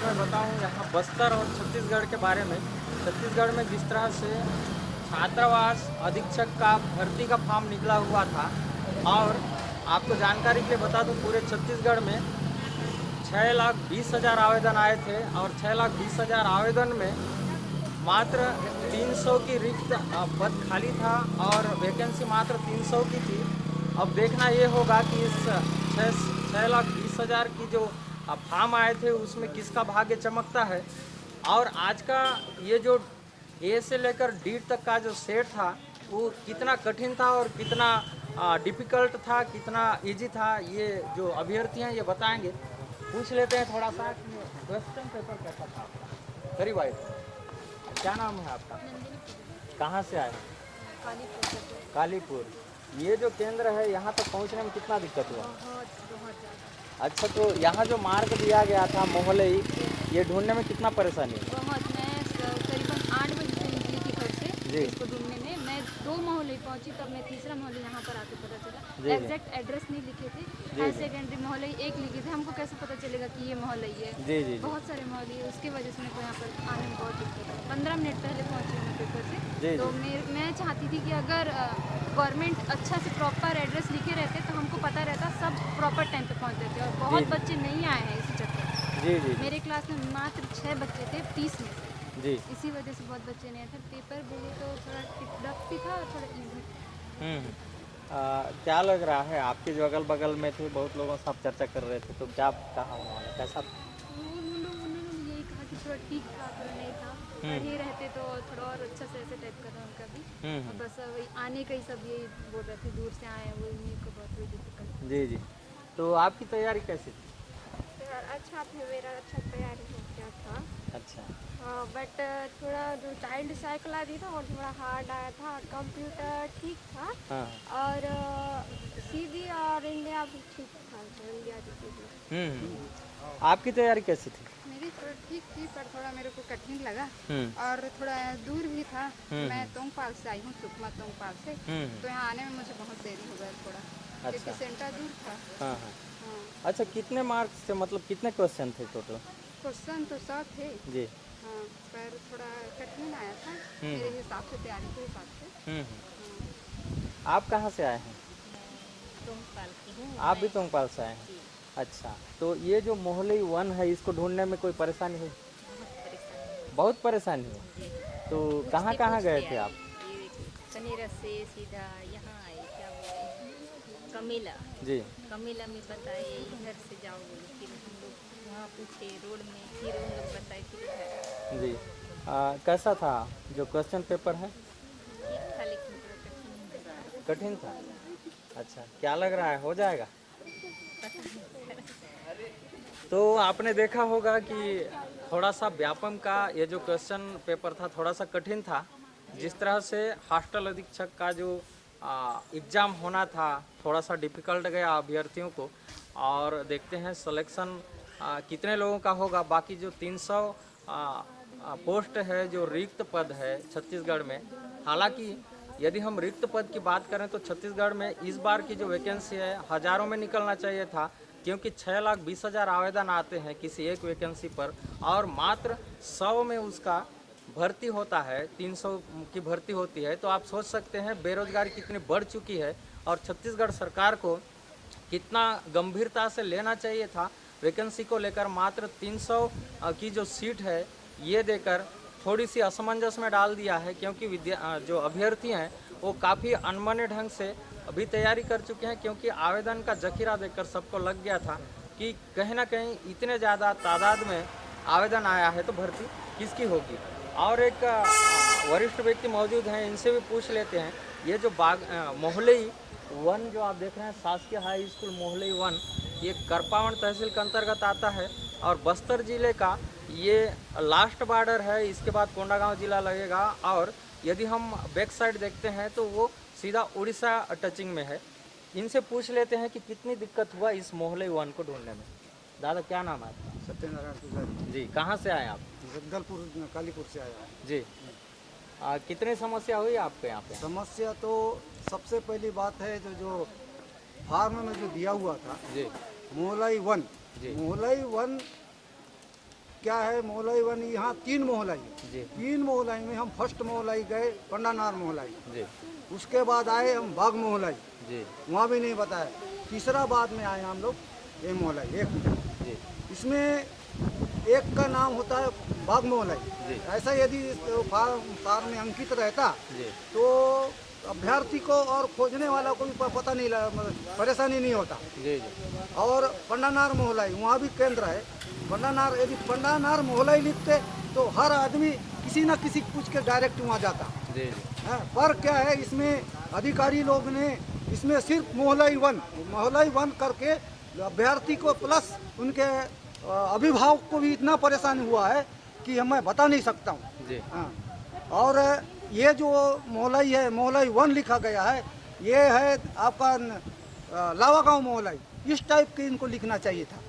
आज मैं बताऊं यहाँ बस्तर और छत्तीसगढ़ के बारे में। छत्तीसगढ़ में जिस तरह से छात्रावास अधीक्षक का भर्ती का फॉर्म निकला हुआ था, और आपको जानकारी के लिए बता दूं पूरे छत्तीसगढ़ में 6,20,000 आवेदन आए थे, और 6,20,000 आवेदन में मात्र 300 की रिक्त पद खाली था और वैकेंसी मात्र 300 की थी। अब देखना ये होगा कि इस 6,20,000 की जो फॉर्म आए थे उसमें किसका भाग्य चमकता है। और आज का ये जो ए से लेकर डी तक का जो सेट था वो कितना कठिन था और कितना डिफ़िकल्ट था, कितना इजी था, ये जो अभ्यर्थी हैं ये बताएंगे। पूछ लेते हैं थोड़ा सा कि क्वेश्चन पेपर कैसा था आपका। करीब आए, क्या नाम है आपका? कहाँ से आए? कालीपुर। ये जो केंद्र है यहाँ तक पहुँचने में कितना दिक्कत हुआ? बहुत अच्छा, तो यहाँ जो मार्ग दिया गया था मोहलई, ये ढूंढने में कितना परेशानी हुई? बहुत मैं करीबन 8 बजे से निकली थी घर से जी। इसको ढूंढने में। मैं 2 मोहल्ले पहुंची, तब मैं तीसरा मोहल्ले यहाँ पर आके पता चला। जी। एग्जैक्ट एड्रेस नहीं लिखे थे, हाई सेकेंडरी मोहल्ले एक लिखे थे। हमको कैसे पता चलेगा कि ये मोहल्ला ही है? जी जी बहुत सारे मोहल्ले हैं, उसकी वजह से मेरे को यहाँ पर आने में बहुत दिक्कत है। 15 मिनट पहले पहुँची मैं पेपर जी, से। तो मैं चाहती थी कि अगर गवर्नमेंट अच्छा से प्रॉपर एड्रेस लिखे रहते तो हमको पता रहता, सब प्रॉपर टाइम पे पहुँचते थे। और बहुत बच्चे नहीं आए हैं इसी चक्कर में। जी जी मेरे क्लास में मात्र 6 बच्चे थे 30 में से। जी। इसी वजह से बहुत बच्चे नहीं थे। पेपर बोले तो थोड़ा टफ भी था और थोड़ा इजी। क्या लग रहा है, आपके जो अगल बगल में थे बहुत लोगों से आप चर्चा कर रहे थे, तो क्या कहा उन्होंने, कैसा? उन्होंने यही कहा कि थोड़ा ठीक था, थोड़ा नहीं था। पढ़े रहते तो थोड़ा और अच्छा से ऐसे टाइप करना उनका भी। और बस वही आने का ही सब यही बोल रहे थे, दूर से आए हैं, वो इन्हीं को बहुत कोई दिक्कत। जी जी। तो आपकी तैयारी कैसी थी? अच्छा था, मेरा अच्छा तैयारी हो गया था। अच्छा। बट थोड़ा जो चाइल्ड साइकोलॉजी था वो थोड़ा हार्ड आया था। कंप्यूटर ठीक था। हाँ। और सीधी और इंडिया भी ठीक था। तो इंडिया जी आपकी तैयारी कैसी थी? मेरी थोड़ा ठीक थी, पर थोड़ा मेरे को कठिन लगा और थोड़ा दूर भी था। मैं तोंगपाल से आई हूँ, सुकमा तोंगपाल से। तो यहाँ आने में मुझे बहुत देरी हो गया थोड़ा, क्योंकि सेंटर दूर था। हाँ हाँ। अच्छा, कितने मार्क्स से, मतलब कितने क्वेश्चन थे टोटल? क्वेश्चन तो 100 थे। जी। हाँ, पर थोड़ा कठिन आया था मेरे हिसाब से, तैयारी के हिसाब से। आप कहाँ से आए हैं? तोंगपाल की हूँ। आप भी तोंगपाल से आए हैं? अच्छा, तो ये जो मोहलई 1 है, इसको ढूंढने में कोई परेशानी हुई? बहुत परेशानी हुई। तो कहाँ कहाँ गए थे आप? कनेरा से सीधा यहाँ आए, क्या बोले, कमिला। जी। कमिला में बताए इधर से जाओ बोले, फिर हम लोग वहाँ पूछे रोड में, फिर उन लोग बताए फिर इधर। जी। कैसा था जो क्वेश्चन पेपर है? ठीक था, लेकिन थोड़ा कठिन था। अच्छा, क्या लग रहा है, हो जाएगा? तो आपने देखा होगा कि थोड़ा सा व्यापम का ये जो क्वेश्चन पेपर था थोड़ा सा कठिन था। जिस तरह से हॉस्टल अधीक्षक का जो एग्ज़ाम होना था थोड़ा सा डिफ़िकल्ट गया अभ्यर्थियों को। और देखते हैं सिलेक्शन कितने लोगों का होगा। बाकी जो 300 पोस्ट है, जो रिक्त पद है छत्तीसगढ़ में, हालांकि यदि हम रिक्त पद की बात करें तो छत्तीसगढ़ में इस बार की जो वैकेंसी है हज़ारों में निकलना चाहिए था, क्योंकि 6,20,000 आवेदन आते हैं किसी एक वैकेंसी पर, और मात्र 100 में उसका भर्ती होता है, 300 की भर्ती होती है। तो आप सोच सकते हैं बेरोजगारी कितनी बढ़ चुकी है, और छत्तीसगढ़ सरकार को कितना गंभीरता से लेना चाहिए था वैकेंसी को लेकर। मात्र 300 की जो सीट है ये देकर थोड़ी सी असमंजस में डाल दिया है, क्योंकि जो अभ्यर्थी हैं वो काफ़ी अनमने ढंग से अभी तैयारी कर चुके हैं, क्योंकि आवेदन का जखीरा देखकर सबको लग गया था कि कहीं ना कहीं इतने ज़्यादा तादाद में आवेदन आया है तो भर्ती किसकी होगी। और एक वरिष्ठ व्यक्ति मौजूद हैं, इनसे भी पूछ लेते हैं। ये जो मोहलई 1 जो आप देख रहे हैं, शासकीय हाई स्कूल मोहलई 1, ये करपावन तहसील के अंतर्गत आता है और बस्तर जिले का ये लास्ट बॉर्डर है। इसके बाद कोंडागांव जिला लगेगा, और यदि हम बैक साइड देखते हैं तो वो सीधा उड़ीसा टचिंग में है। इनसे पूछ लेते हैं कि कितनी दिक्कत हुआ इस मोहलई 1 को ढूंढने में। दादा, क्या नाम है आपका? सत्यनारायण पुजारी जी। कहाँ से आए आप? जगदलपुर कालीपुर से आया है जी। कितनी समस्या हुई आपके यहाँ पे? समस्या तो सबसे पहली बात है जो फार्म में जो दिया हुआ था जी। मोहलई 1, जी। मोहलई 1 क्या है मोहल्लाई वन यहाँ 3 मोहल्लाई है। जी 3 मोहल्लाई में हम फर्स्ट मोहल्लाई गए पंडानार मोहल्लाई, जी उसके बाद आए हम बाग मोहल्लाई, जी वहाँ भी नहीं बताया। तीसरा बाद में आए हम लोग ये मोहल्लाई एक में। जी इसमें एक का नाम होता है बाग मोहल्लाई। जी ऐसा यदि फार्म में अंकित रहता जी तो अभ्यर्थी को और खोजने वाला को भी पता नहीं परेशानी नहीं होता। जी जी और पंडानार मोहल्लाई वहाँ भी केंद्र है। पंडानार यदि पंडानार मोहल्लाई लिखते तो हर आदमी किसी न किसी पूछ के डायरेक्ट वहाँ जाता जी जी है। पर क्या है इसमें अधिकारी लोग ने इसमें सिर्फ मोहल्लाई वन करके अभ्यर्थी को प्लस उनके अभिभावक को भी इतना परेशान हुआ है कि मैं बता नहीं सकता हूँ। जी हाँ, और ये जो मोहल्लाई है मोहल्लाई वन लिखा गया है, ये है आपका लावा गाँव मोहल्लाई, इस टाइप के इनको लिखना चाहिए था,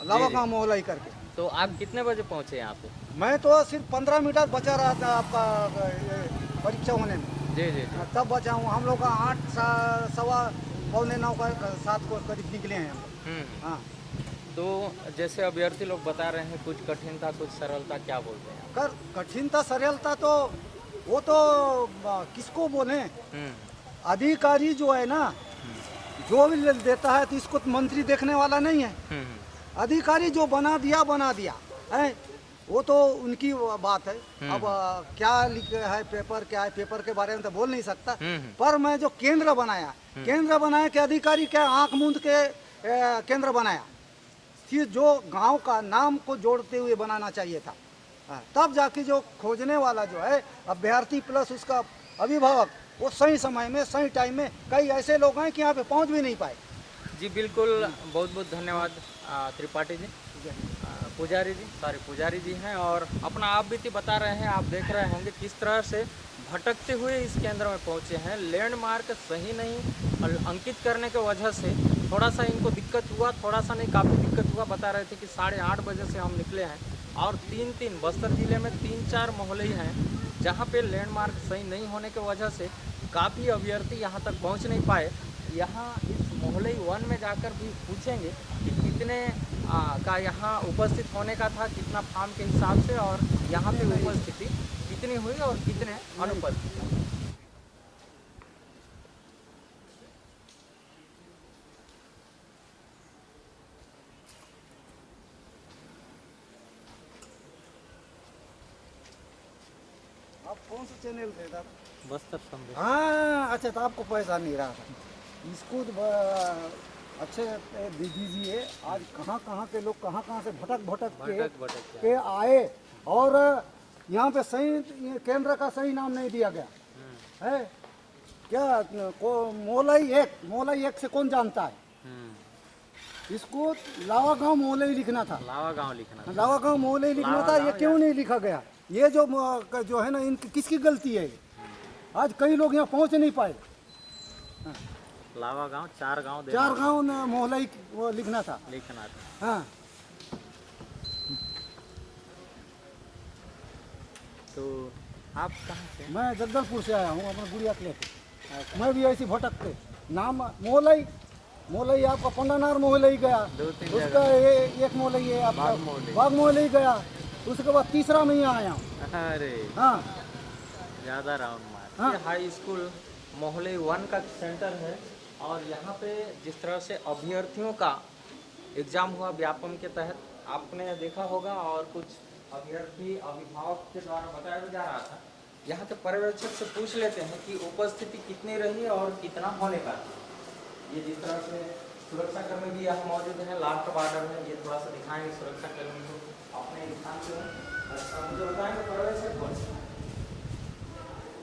लावा गाँव मोहल्लाई करके। तो आप कितने बजे पहुंचे यहाँ पे? मैं तो सिर्फ 15 मिनट बचा रहा था आपका परीक्षा होने में, जी जी जी तब बचा हूँ। हम लोग का 8 सवा पौने 9 का 7 को करीब निकले हैं हम लोग। हाँ, तो जैसे अभ्यर्थी लोग बता रहे हैं कुछ कठिन था कुछ सरल था, क्या बोलते हैं? कर कठिनता सरलता तो वो तो किसको बोले, अधिकारी जो है ना जो भी देता है तो इसको तो मंत्री देखने वाला नहीं है। अधिकारी जो बना दिया है, वो तो उनकी बात है। अब क्या लिखा है पेपर, क्या है पेपर के बारे में तो बोल नहीं सकता। पर मैं जो केंद्र बनाया कि अधिकारी क्या आंख मूंद के केंद्र बनाया, फिर जो गांव का नाम को जोड़ते हुए बनाना चाहिए था। तब जाके जो खोजने वाला जो है अभ्यर्थी प्लस उसका अभिभावक वो सही समय में सही टाइम में, कई ऐसे लोग हैं कि यहाँ पे पहुँच भी नहीं पाए। जी बिल्कुल, बहुत बहुत धन्यवाद त्रिपाठी जी। पुजारी जी हैं और अपना आप बीती बता रहे हैं। आप देख रहे होंगे किस तरह से भटकते हुए इस केंद्र में पहुंचे हैं। लैंडमार्क सही नहीं अंकित करने की वजह से थोड़ा सा इनको दिक्कत हुआ, थोड़ा सा नहीं काफ़ी दिक्कत हुआ। बता रहे थे कि 8:30 बजे से हम निकले हैं और 3 बस्तर ज़िले में 3-4 मोहल्ले हैं जहाँ पे लैंडमार्क सही नहीं होने की वजह से काफ़ी अभ्यर्थी यहाँ तक पहुँच नहीं पाए। यहाँ इस मोहल्ले वन में जाकर भी पूछेंगे कि कितने का यहाँ उपस्थित होने का था, कितना फार्म के हिसाब से, और यहाँ पे उपस्थिति कितनी हुई और कितने अनुपस्थित। आप कौन सा चैनल थे था? बस्तर संदेश। हाँ अच्छा, तो आपको पैसा नहीं रहा था इसको तो अच्छे दे दीजिए। आज कहाँ के लोग कहाँ से भटक के आए और यहाँ पे सही केंद्र का सही नाम नहीं दिया गया है। क्या मोहल्लाई एक से कौन जानता है? इसको लावा गांव मोहल्लाई लिखना था, लावा गांव मोहल्लाई लिखना था। ये क्यों नहीं लिखा गया? ये जो है ना, इनकी किसकी गलती है? आज कई लोग यहाँ पहुँच नहीं पाए। लावा गांव 4 गांव मोहल्लाई वो लिखना था। हाँ, तो आप कहाँ से? मैं जगदलपुर से आया हूँ अपना गुड़िया के लेके। मैं भी ऐसी भटकते नाम मोहल्लाई आपका पंडानार मोहल्लाई गया, उसका एक मोहल्लाई है आपका बाग मोहल्लाई गया, उसके बाद तीसरा में यहाँ आया हूँ। अरे हाँ, ज़्यादा राउंड मार। हाँ। ये हाई स्कूल मोहल्ले वन का सेंटर है और यहाँ पे जिस तरह से अभ्यर्थियों का एग्ज़ाम हुआ व्यापम के तहत आपने देखा होगा, और कुछ अभ्यर्थी अभिभावक के द्वारा बताया जा रहा था। यहाँ के पर्यवेक्षक से पूछ लेते हैं कि उपस्थिति कितनी रही और कितना होने का। ये जिस तरह से सुरक्षा कर्मी भी यहाँ मौजूद हैं, लास्ट बॉर्डर में, ये थोड़ा सा दिखाएंगे सुरक्षा कर्मी को अपने स्थान से। अच्छा, मुझे बताएंगे पर्यवेक्षक कौन से?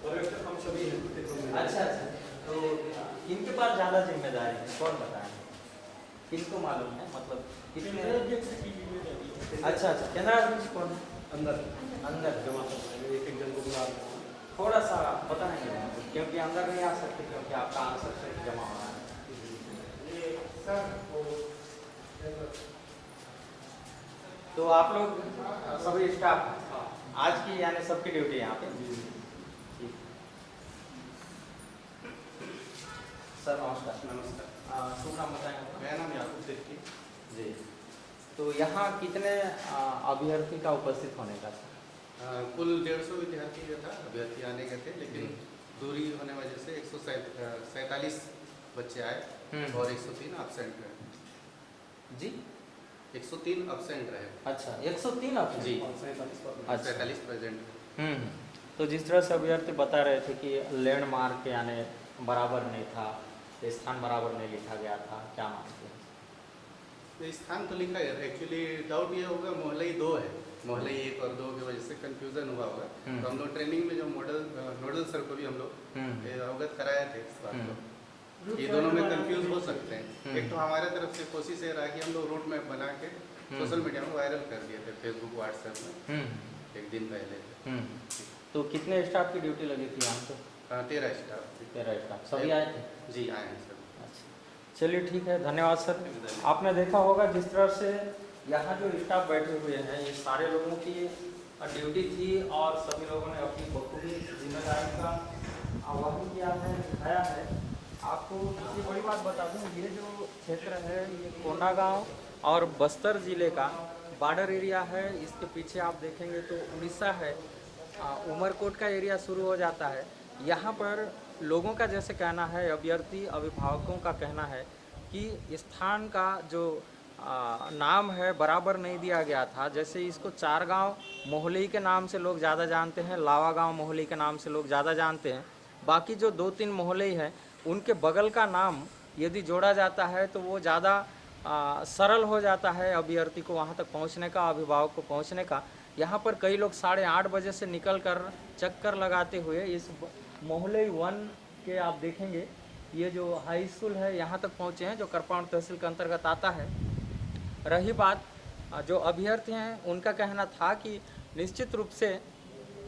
पर्यवेक्षक हम सभी हैं। अच्छा, तो किनके पास ज़्यादा जिम्मेदारी है, कौन बताएं? किनको मालूम है, मतलब कितने? अच्छा, केंद्राध्यक्ष कौन है? अंदर जमा एक जन को बुला थोड़ा सा बताएंगे, क्योंकि अंदर नहीं आ सकते क्योंकि आपका आंसर शीट जमा हो रहा है। तो आप लोग सभी स्टाफ आज की यानी सबकी ड्यूटी यहाँ पे। सर नमस्कार। शुभ नाम बताएंगे? मेरा नाम याकूब सेठी जी। तो यहाँ कितने अभ्यर्थी का उपस्थित होने का था? कुल 150 विद्यार्थी जो था अभ्यर्थी आने के थे, लेकिन दूरी होने वजह से 147 बच्चे आए और 103 एब्सेंट रहे। जी 103 एब्सेंट रहे। अच्छा 103 आप जी। अच्छा 47 प्रेजेंट। तो जिस तरह से अभ्यर्थी बता रहे थे कि लैंडमार्क यानी बराबर नहीं था, स्थान बराबर नहीं लिखा गया था, क्या मानते हैं? तो स्थान तो लिखा है, एक्चुअली डाउट ये होगा मोहल्ला 2 है, मोहल्ला 1 और 2 की वजह से कंफ्यूजन हुआ होगा। तो हम लोग ट्रेनिंग में जो नोडल सर को भी हम लोग अवगत कराए थे इस बात को, ये दोनों में कंफ्यूज हो सकते हैं। एक तो हमारे तरफ से कोशिश ये रहा कि हम लोग रूट मैप बना के सोशल मीडिया में वायरल कर दिए थे, फेसबुक व्हाट्सएप में एक दिन पहले। तो कितने स्टाफ की ड्यूटी लगी थी यहाँ पे? 13 स्टाफ। 13 स्टाफ सभी आए थे? जी आए हैं सर। अच्छा चलिए ठीक है, धन्यवाद सर। आपने देखा होगा जिस तरह से यहाँ जो स्टाफ बैठे हुए हैं ये सारे लोगों की ड्यूटी थी और सभी लोगों ने अपनी बखूबी जिम्मेदारी का आह्वान किया है, दिखाया है। आपको दूसरी बड़ी बात बता दूं, ये जो क्षेत्र है ये कोंडागांव और बस्तर ज़िले का बॉर्डर एरिया है। इसके पीछे आप देखेंगे तो उड़ीसा है, उमरकोट का एरिया शुरू हो जाता है। यहाँ पर लोगों का जैसे कहना है, अभ्यर्थी अभिभावकों का कहना है कि स्थान का जो नाम है बराबर नहीं दिया गया था। जैसे इसको 4 गांव मोहल्ले के नाम से लोग ज़्यादा जानते हैं, लावा गांव मोहल्ले के नाम से लोग ज़्यादा जानते हैं। बाकी जो 2-3 मोहल्ले हैं उनके बगल का नाम यदि जोड़ा जाता है तो वो ज़्यादा सरल हो जाता है अभ्यर्थी को वहाँ तक पहुँचने का, अभिभावक को पहुँचने का। यहाँ पर कई लोग 8:30 बजे से निकल कर चक्कर लगाते हुए इस मोहल्ले 1 के आप देखेंगे ये जो हाई स्कूल है यहाँ तक पहुँचे हैं, जो करपाण तहसील के अंतर्गत आता है। रही बात जो अभ्यर्थी हैं उनका कहना था कि निश्चित रूप से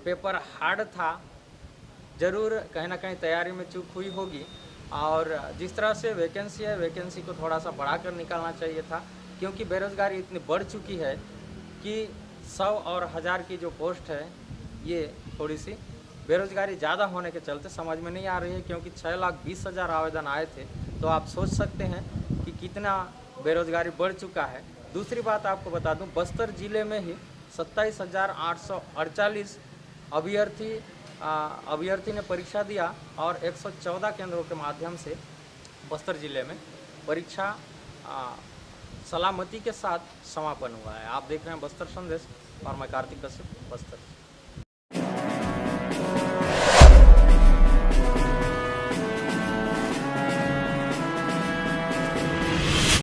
पेपर हार्ड था, ज़रूर कहीं ना कहीं तैयारी में चूक हुई होगी और जिस तरह से वैकेंसी है वैकेंसी को थोड़ा सा बढ़ाकर निकालना चाहिए था, क्योंकि बेरोज़गारी इतनी बढ़ चुकी है कि 100 और 1000 की जो पोस्ट है ये थोड़ी सी बेरोज़गारी ज़्यादा होने के चलते समझ में नहीं आ रही है, क्योंकि 6,20,000 आवेदन आए थे। तो आप सोच सकते हैं कि कितना बेरोज़गारी बढ़ चुका है। दूसरी बात आपको बता दूं, बस्तर ज़िले में ही 27,848 अभ्यर्थी ने परीक्षा दिया और 114 केंद्रों के माध्यम से बस्तर ज़िले में परीक्षा सलामती के साथ समापन हुआ है। आप देख रहे हैं बस्तर संदेश और मैं कार्तिक कश्यप, बस्तर।